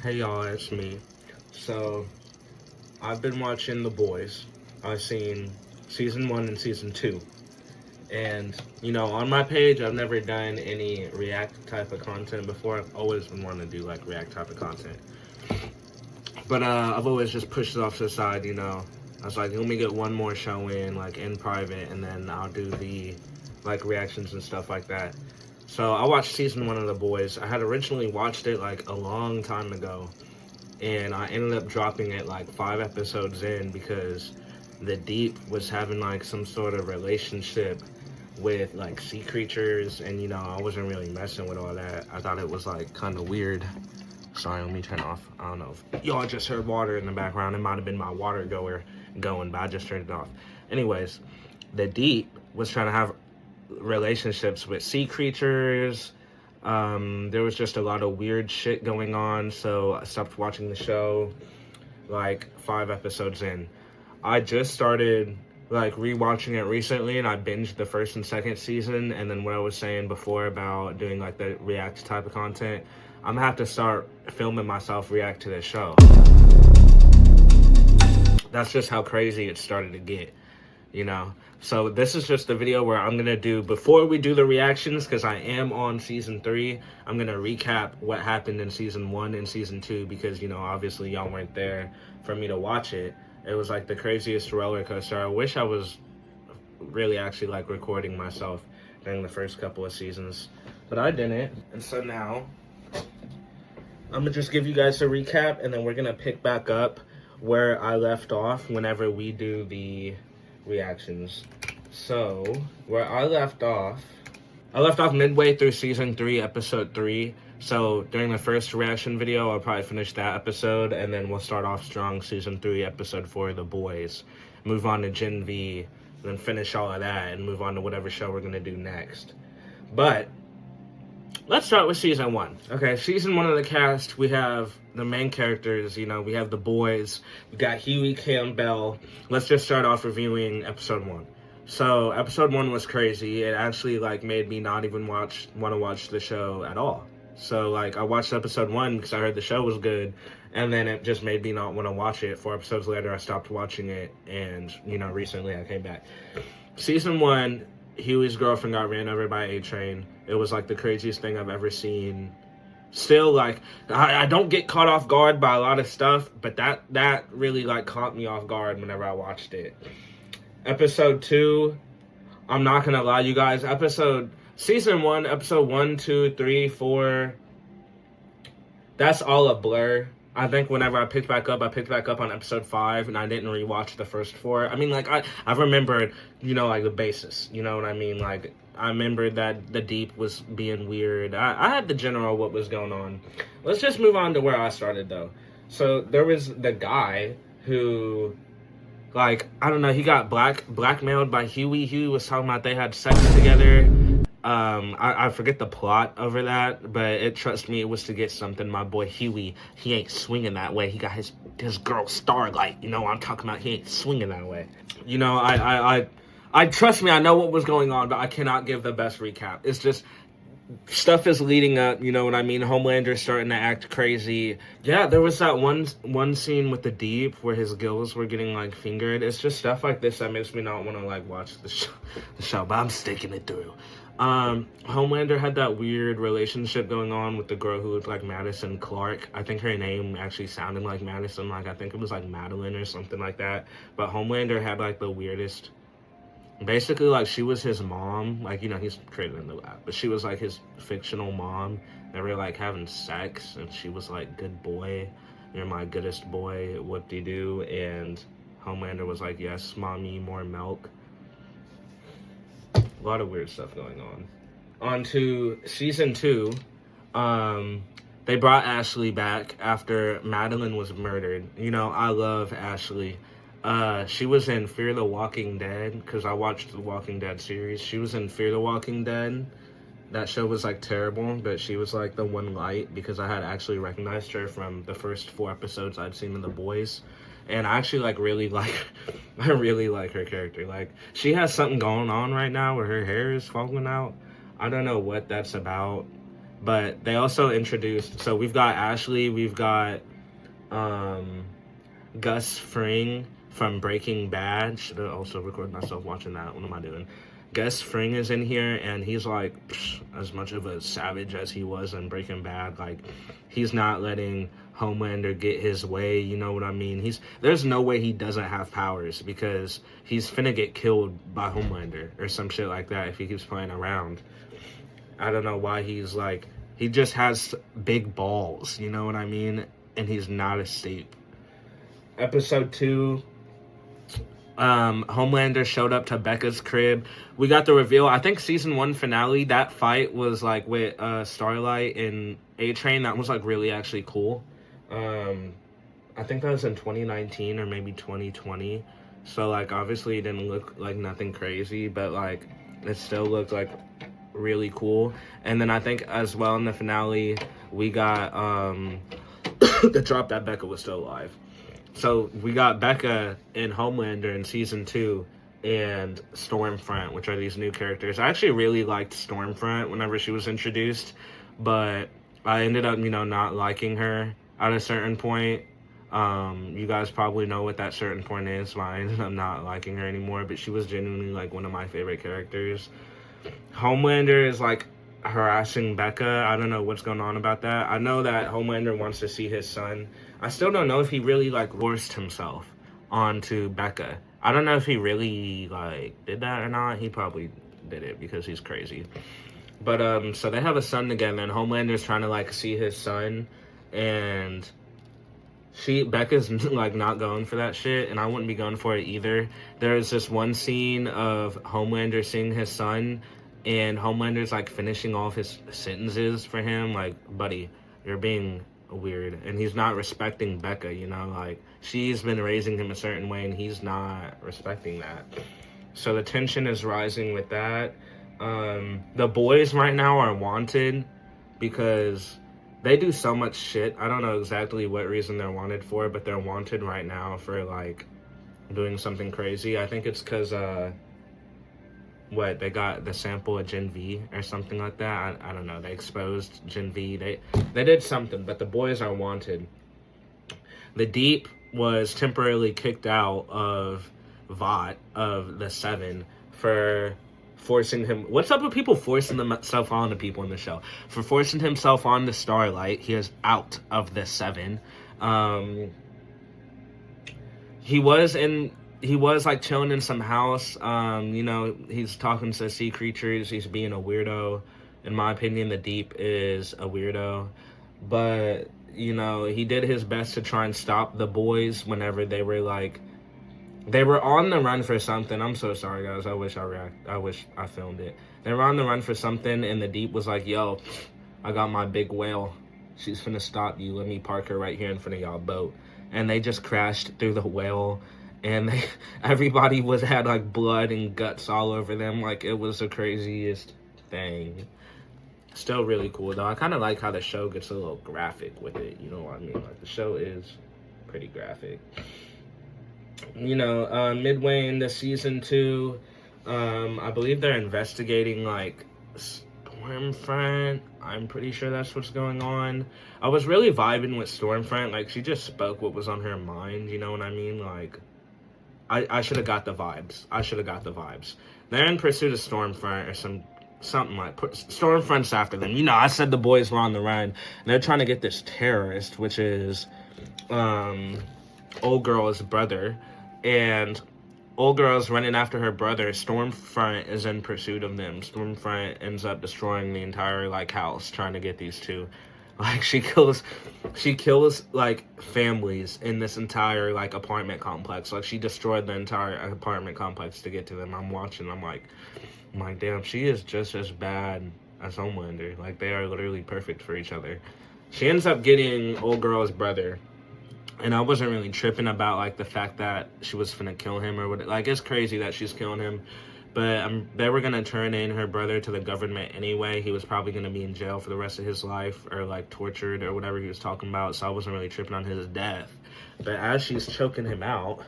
Hey y'all, it's me. So, I've been watching The Boys. I've seen season 1 and season 2. And, on my page, I've never done any react type of content before. I've always been wanting to do like react type of content. But I've always just pushed it off to the side. I was like, let me get one more show in, like in private, and then I'll do the like reactions and stuff like that. So I watched season 1 of The Boys. I had originally watched it like a long time ago, and I ended up dropping it like 5 episodes in because the Deep was having like some sort of relationship with like sea creatures, and I wasn't really messing with all that. I thought it was like kind of weird. Sorry, let me turn off. I don't know if y'all just heard water in the background. It might have been my water going, but I just turned it off. Anyways, the Deep was trying to have relationships with sea creatures. There was just a lot of weird shit going on, so I stopped watching the show like 5 episodes in. I just started like rewatching it recently, and I binged the first and second season. And then what I was saying before about doing like the react type of content, I'm gonna have to start filming myself react to this show. That's just how crazy it started to get. So this is just the video where I'm gonna do, before we do the reactions, because I am on season 3, I'm gonna recap what happened in season 1 and season 2, because obviously y'all weren't there for me to watch it. It was like the craziest roller coaster. I wish I was really actually like recording myself during the first couple of seasons, but I didn't. And so now I'm gonna just give you guys a recap, and then we're gonna pick back up where I left off whenever we do the reactions. So, where I left off midway through season 3, episode 3. So, during the first reaction video, I'll probably finish that episode, and then we'll start off strong season 3, episode 4, The Boys. Move on to Gen V, then finish all of that, and move on to whatever show we're gonna do next. But let's start with season 1. Okay, season 1 of the cast, we have the main characters, we have the boys. We got Huey Campbell. Let's just start off reviewing episode 1. So, episode 1 was crazy. It actually, like, made me not even want to watch the show at all. So, like, I watched episode 1 because I heard the show was good, and then it just made me not want to watch it. 4 episodes later, I stopped watching it, and, recently I came back. Season 1, Huey's girlfriend got ran over by a train. It was like the craziest thing I've ever seen. Still, like, I don't get caught off guard by a lot of stuff, but that really like caught me off guard whenever I watched it. Episode 2, I'm not gonna lie, you guys. Season 1, episode 1, 2, 3, 4. That's all a blur. I think whenever I picked back up on episode 5, and I didn't rewatch the first 4. I mean, like, I remembered, like, the basis. You know what I mean? Like, I remembered that the Deep was being weird. I had the general what was going on. Let's just move on to where I started, though. So, there was the guy who, like, I don't know, he got blackmailed by Huey. Huey was talking about they had sex together. I forget the plot over that, but trust me, it was to get something. My boy Huey, he ain't swinging that way. He got his girl Starlight. I'm talking about, he ain't swinging that way. I trust me, I know what was going on, but I cannot give the best recap. It's just, stuff is leading up, you know what I mean? Homelander's starting to act crazy. Yeah, there was that one scene with the Deep where his gills were getting, like, fingered. It's just stuff like this that makes me not want to, like, watch the show, but I'm sticking it through. Homelander had that weird relationship going on with the girl who looked like Madison Clark. I think her name actually sounded like Madison, like, I think it was, like, Madeline or something like that. But Homelander had, like, the weirdest... Basically, like, she was his mom. Like, he's created in the lab, but she was, like, his fictional mom. They were, like, having sex, and she was, like, good boy. You're my goodest boy, whoop-de-doo. And Homelander was like, yes, mommy, more milk. A lot of weird stuff going on. On to season 2. They brought Ashley back after Madeline was murdered. I love Ashley. She was in Fear the Walking Dead, because I watched the Walking Dead series. She was in Fear the Walking Dead. That show was, like, terrible, but she was, like, the one light, because I had actually recognized her from the first 4 episodes I'd seen in The Boys. And I actually, like, I really like her character. Like, she has something going on right now where her hair is falling out. I don't know what that's about. But they also introduced, so we've got Ashley, we've got um, Gus Fring from Breaking Bad. Should have also recorded myself watching that. What am I doing? Gus Fring is in here, and he's like as much of a savage as he was in Breaking Bad. Like, he's not letting Homelander get his way. You know what I mean? There's no way he doesn't have powers, because he's finna get killed by Homelander or some shit like that if he keeps playing around. I don't know why he's like, he just has big balls. You know what I mean? And he's not asleep. Episode 2, Homelander showed up to Becca's crib. We got the reveal. I think season 1 finale, that fight was like with Starlight and A-Train. That was like really actually cool. I think that was in 2019 or maybe 2020. So like obviously it didn't look like nothing crazy, but like it still looked like really cool. And then I think as well in the finale we got the drop that Becca was still alive. So we got Becca and Homelander in season 2 and Stormfront, which are these new characters. I actually really liked Stormfront whenever she was introduced, but I ended up, not liking her at a certain point. You guys probably know what that certain point is, why I ended up not liking her anymore, but she was genuinely like one of my favorite characters. Homelander is like harassing Becca. I don't know what's going on about that. I know that Homelander wants to see his son. I still don't know if he really like forced himself onto Becca. I don't know if he really like did that or not. He probably did it because he's crazy. But so they have a son together, and Homelander's trying to like see his son, and Becca's like not going for that shit, and I wouldn't be going for it either. There's this one scene of Homelander seeing his son, and Homelander's like finishing off his sentences for him, like, buddy, you're being weird. And he's not respecting Becca, like she's been raising him a certain way and he's not respecting that. So the tension is rising with that. The boys right now are wanted because they do so much shit. I don't know exactly what reason they're wanted for, but they're wanted right now for like doing something crazy. I think it's because they got the sample of Gen V or something like that. I don't know. They exposed Gen V. They did something, but the boys are wanted. The Deep was temporarily kicked out of VOT of the 7 for forcing him. What's up with people forcing themselves onto people in the show? For forcing himself on the Starlight, he is out of the 7. He was like chilling in some house. He's talking to sea creatures. He's being a weirdo. In my opinion, the Deep is a weirdo. But, he did his best to try and stop the boys whenever they were on the run for something. I'm so sorry, guys. I wish I filmed it. They were on the run for something, and the Deep was like, yo, I got my big whale. She's finna stop you. Let me park her right here in front of y'all boat. And they just crashed through the whale. And everybody had like blood and guts all over them. Like, it was the craziest thing. Still really cool though. I kind of like how the show gets a little graphic with it. You know what I mean? Like, the show is pretty graphic. Midway into season 2, I believe they're investigating like Stormfront. I'm pretty sure that's what's going on. I was really vibing with Stormfront. Like, she just spoke what was on her mind. You know what I mean? Like, I should have got the vibes. They're in pursuit of Stormfront or something like Stormfront's after them. I said the boys were on the run. And they're trying to get this terrorist, which is old girl's brother. And old girl's running after her brother. Stormfront is in pursuit of them. Stormfront ends up destroying the entire like house trying to get these two. Like, she kills like families in this entire like apartment complex. Like, she destroyed the entire apartment complex to get to them. I'm watching. I'm like, damn, she is just as bad as Homelander. Like, they are literally perfect for each other. She ends up getting old girl's brother, and I wasn't really tripping about like the fact that she was finna kill him or what. Like, it's crazy that she's killing him. But they were going to turn in her brother to the government anyway. He was probably going to be in jail for the rest of his life or, like, tortured or whatever he was talking about. So I wasn't really tripping on his death. But as she's choking him out,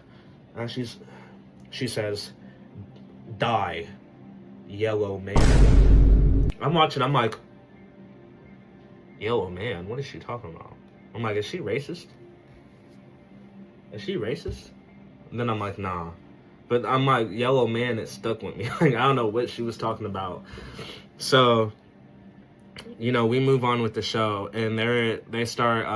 she says, "Die, yellow man." I'm watching. I'm like, Yellow man, what is she talking about? I'm like, is she racist? Is she racist? And then I'm like, nah. But I'm like, yellow man, it stuck with me. Like, I don't know what she was talking about. So, you know, we move on with the show, and they start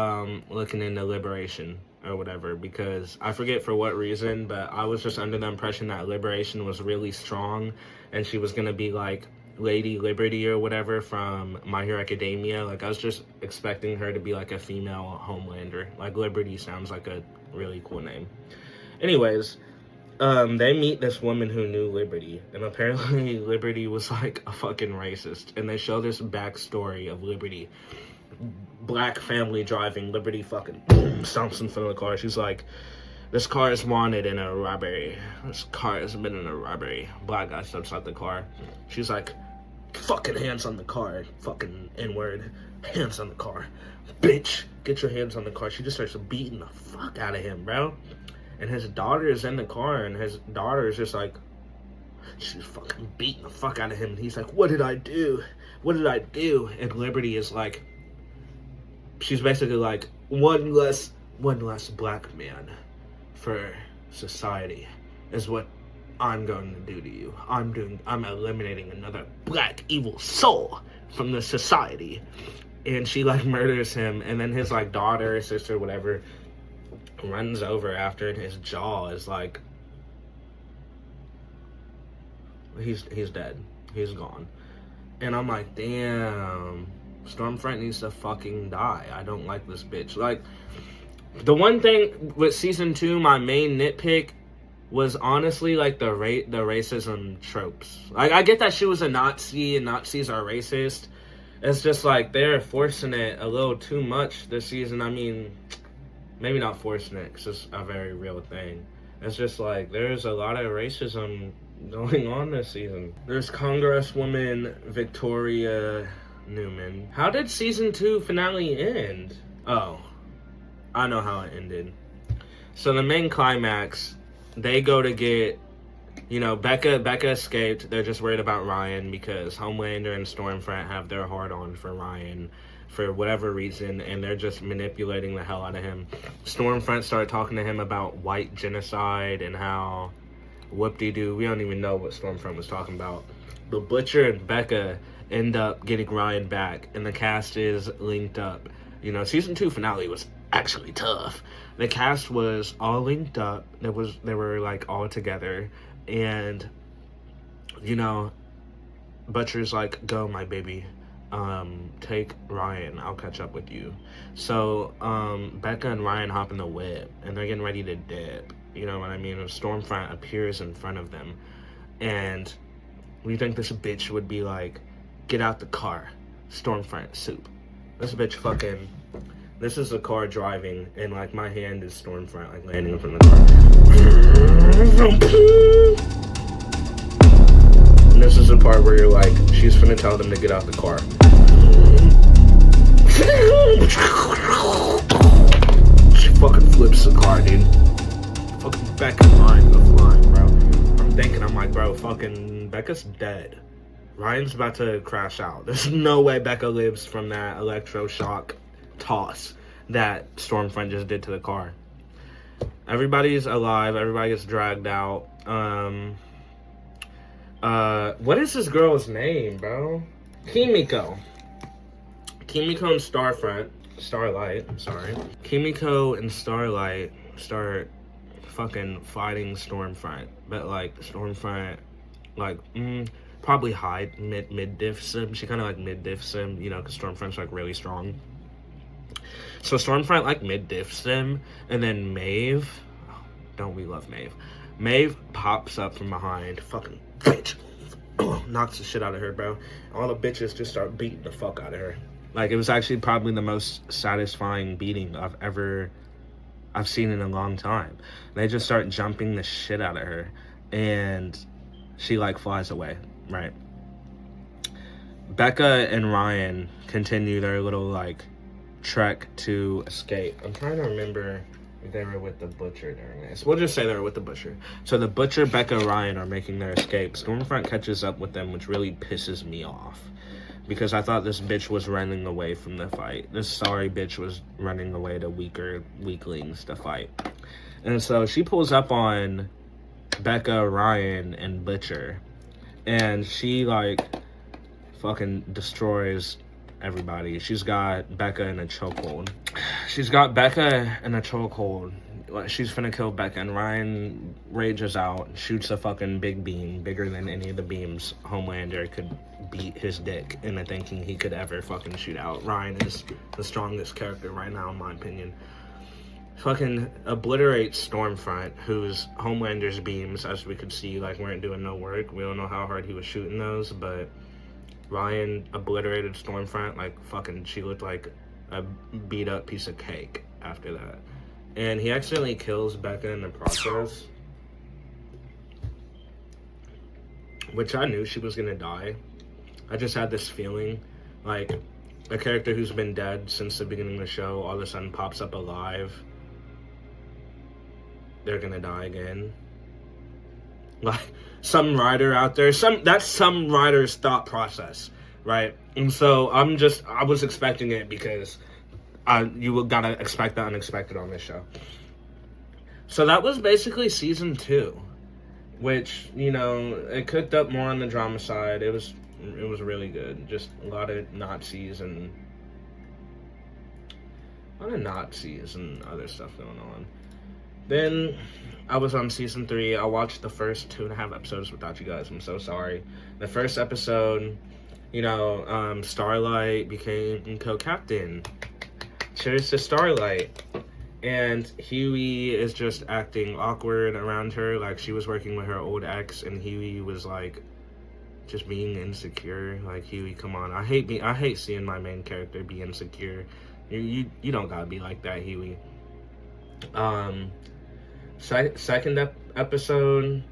looking into liberation or whatever, because I forget for what reason, but I was just under the impression that liberation was really strong, and she was gonna be like Lady Liberty or whatever from My Hero Academia. Like, I was just expecting her to be like a female Homelander. Like, Liberty sounds like a really cool name. Anyways, they meet this woman who knew Liberty, and apparently Liberty was like a fucking racist, and they show this backstory of Liberty. Black family driving, Liberty fucking stomps in front of the car. She's like, this car is wanted in a robbery. This car has been in a robbery. Black guy steps out the car. She's like, fucking hands on the car. Fucking N-word. Hands on the car. Bitch, get your hands on the car. She just starts beating the fuck out of him, bro. And his daughter is in the car, and his daughter is just like, she's fucking beating the fuck out of him. And he's like, what did I do? What did I do? And Liberty is like, she's basically like, one less black man for society is what I'm going to do to you. I'm eliminating another black evil soul from the society. And she like murders him, and then his like daughter, sister, whatever, runs over after, and his jaw is like, he's dead. He's gone. And I'm like, damn, Stormfront needs to fucking die. I don't like this bitch. Like, the one thing with season 2, my main nitpick was honestly like the racism tropes. Like, I get that she was a Nazi and Nazis are racist. It's just like they're forcing it a little too much this season. I mean, maybe not forcing it, because it's a very real thing. It's just like there's a lot of racism going on this season. There's Congresswoman Victoria Newman. How did season 2 finale end? Oh, I know how it ended. So the main climax, they go to get, you know, Becca escaped. They're just worried about Ryan because Homelander and Stormfront have their heart on for Ryan for whatever reason, and they're just manipulating the hell out of him. Stormfront started talking to him about white genocide and how whoop-de-doo, we don't even know what Stormfront was talking about. But Butcher and Becca end up getting Ryan back, and the cast is linked up. You know, season 2 finale was actually tough. The cast was all linked up. They were like all together, and you know, Butcher's like, go my baby, take Ryan, I'll catch up with you. So Becca and Ryan hop in the whip, and they're getting ready to dip. You know what I mean? And Stormfront appears in front of them, and we think this bitch would be like, get out the car, Stormfront soup. This bitch fucking, this is a car driving, and like my hand is Stormfront, like landing in front of the car. And this is the part where you're like, she's finna tell them to get out the car. She fucking flips the car, dude. Fucking Becca Ryan go flying, bro. I'm thinking, I'm like, bro, fucking Becca's dead. Ryan's about to crash out. There's no way Becca lives from that electroshock toss that Stormfront just did to the car. Everybody's alive. Everybody gets dragged out. What is this girl's name, bro? Kimiko and Starlight, I'm sorry. Kimiko and Starlight start fucking fighting Stormfront, but like Stormfront, like probably hide mid-diffs him. She kind of like mid-diffs him, you know, because Stormfront's like really strong. So Stormfront like mid-diffs him, and then Maeve, oh, don't we love Maeve? Maeve pops up from behind, fucking bitch, knocks the shit out of her, bro. All the bitches just start beating the fuck out of her. Like, it was actually probably the most satisfying beating I've seen in a long time. They just start jumping the shit out of her, and she like flies away, right? Becca and Ryan continue their little like trek to escape. I'm trying to remember if they were with the Butcher during this. We'll just say they were with the Butcher. So the Butcher, Becca, Ryan are making their escape. Stormfront catches up with them, which really pisses me off, because I thought this bitch was running away from the fight. This sorry bitch was running away to weaklings to fight. And so she pulls up on Becca, Ryan, and Butcher. And she, like, fucking destroys everybody. She's got Becca in a chokehold. She's finna kill Becca, and Ryan rages out, shoots a fucking big beam, bigger than any of the beams Homelander could beat his dick into thinking he could ever fucking shoot out. Ryan is the strongest character right now, in my opinion. Fucking obliterates Stormfront, whose Homelander's beams, as we could see, like, weren't doing no work. We don't know how hard he was shooting those, but Ryan obliterated Stormfront. Like, fucking, she looked like a beat up piece of cake after that. And he accidentally kills Becca in the process, which I knew she was gonna die. I just had this feeling, like, a character who's been dead since the beginning of the show all of a sudden pops up alive. They're gonna die again. Like, some writer out there, that's some writer's thought process, right? And so I was expecting it, because you gotta expect the unexpected on this show. So that was basically season 2, which, you know, it cooked up more on the drama side. It was really good. Just a lot of Nazis and other stuff going on. Then I was on season 3. I watched the first 2.5 episodes without you guys. I'm so sorry. The first episode, you know, Starlight became co-captain. Cheers to Starlight. And Huey is just acting awkward around her, like she was working with her old ex, and Huey was like just being insecure. Like, Huey, come on. I hate seeing my main character be insecure. You don't gotta be like that, Huey. Second episode,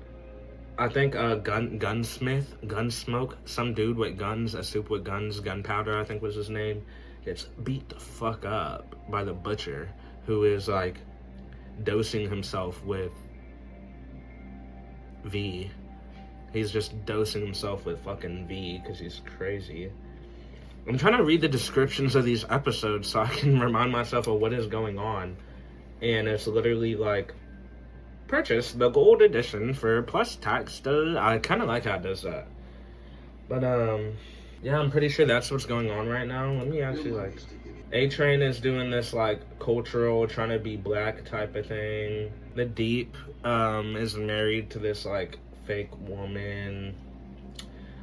I think Gunsmoke, some dude with guns, a soup with guns, Gunpowder, I think was his name, gets beat the fuck up by the Butcher, who is, like, dosing himself with V. He's just dosing himself with fucking V because he's crazy. I'm trying to read the descriptions of these episodes so I can remind myself of what is going on. And it's literally like, purchase the gold edition for plus tax. I kind of like how it does that. But, yeah, I'm pretty sure that's what's going on right now. Let me actually, like, A-Train is doing this, like, cultural, trying to be black type of thing. The Deep, is married to this, like, fake woman.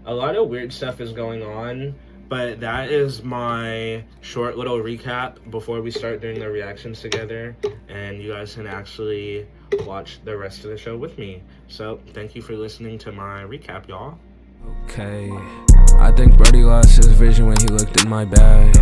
A lot of weird stuff is going on, but that is my short little recap before we start doing the reactions together, and you guys can actually watch the rest of the show with me. So, thank you for listening to my recap, y'all. Okay, I think Brody lost his vision when he looked in my bag.